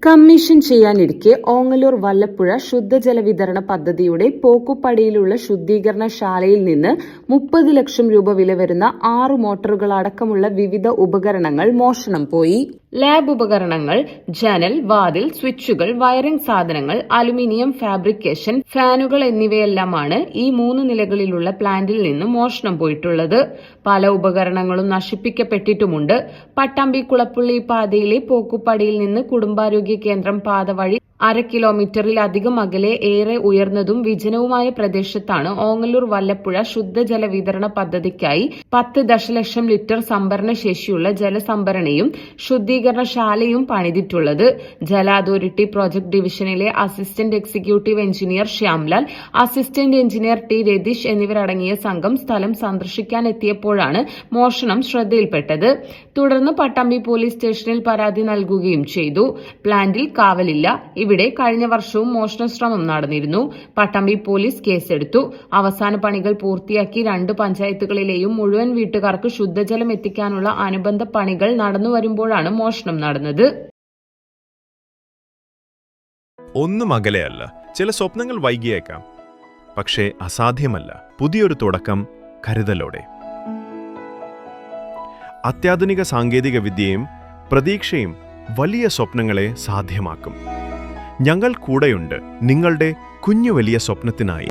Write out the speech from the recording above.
Commission ചെയ്യാനിരിക്കെ Ongallur Vallappuzha ശുദ്ധജല വിതരണ പദ്ധതിയുടെ പോക്കുപ്പടിയിലുള്ള ശുദ്ധീകരണശാലയിൽ നിന്ന് 30 ലക്ഷം രൂപ വില വരുന്ന 6 മോട്ടോറുകളടക്കമുള്ള വിവിധ ഉപകരണങ്ങൾ മോഷണം പോയി. ലാബ് ഉപകരണങ്ങൾ, ജനൽ, വാതിൽ, സ്വിച്ചുകൾ, വയറിംഗ് സാധനങ്ങൾ, അലുമിനിയം ഫാബ്രിക്കേഷൻ, ഫാനുകൾ എന്നിവയെല്ലാമാണ് ഈ 3 നിലകളിലുള്ള പ്ലാന്റിൽ നിന്ന് മോഷണം പോയിട്ടുള്ളത്. പല ഉപകരണങ്ങളും നശിപ്പിക്കപ്പെട്ടിട്ടുമുണ്ട്. പട്ടാമ്പി കുളപ്പുള്ളി പാതയിലെ പോക്കുപ്പടിയിൽ നിന്ന് കുടുംബാരോഗ്യ കേന്ദ്രം പാത വഴി 1/2 കിലോമീറ്ററിലധികം അകലെ ഏറെ ഉയർന്നതും വിജനവുമായ പ്രദേശത്താണ് ഓങ്ങല്ലൂർ വല്ലപ്പുഴ ശുദ്ധജല വിതരണ പദ്ധതിക്കായി 10 ദശലക്ഷം ലിറ്റർ സംഭരണ ശേഷിയുള്ള ജലസംഭരണിയും ശുദ്ധീകരണശാലയും പണിതിട്ടുള്ളത്. ജല അതോറിറ്റി പ്രോജക്ട് ഡിവിഷനിലെ assistant executive engineer Shyamlal, assistant engineer T Ratheesh എന്നിവരടങ്ങിയ സംഘം സ്ഥലം സന്ദർശിക്കാനെത്തിയപ്പോഴാണ് മോഷണം ശ്രദ്ധയിൽപ്പെട്ടത്. തുടർന്ന് പട്ടാമ്പി പോലീസ് സ്റ്റേഷനിൽ പരാതി നൽകുകയും ചെയ്തു. പ്ലാന്റിൽ കാവലില്ല. ഇവിടെ കഴിഞ്ഞ വർഷവും മോഷണ ശ്രമം നടന്നിരുന്നു. പട്ടാമ്പി പോലീസ് കേസെടുത്തു. അവസാന പണികൾ പൂർത്തിയാക്കി 2 പഞ്ചായത്തുകളിലെയും മുഴുവൻ വീട്ടുകാർക്ക് ശുദ്ധജലം എത്തിക്കാനുള്ള അനുബന്ധ പണികൾ നടന്നുവരുമ്പോഴാണ് മോഷണം നടന്നത്. ഒന്നും അകലെയല്ല. ചില സ്വപ്നങ്ങൾ വൈകിയേക്കാം, പക്ഷേ അസാധ്യമല്ല. പുതിയൊരു തുടക്കം കരുതലോടെ. അത്യാധുനിക സാങ്കേതിക വിദ്യയും പ്രതീക്ഷയും വലിയ സ്വപ്നങ്ങളെ സാധ്യമാക്കും. ഞങ്ങൾ കൂടെയുണ്ട് നിങ്ങളുടെ കുഞ്ഞു വലിയ സ്വപ്നത്തിനായി.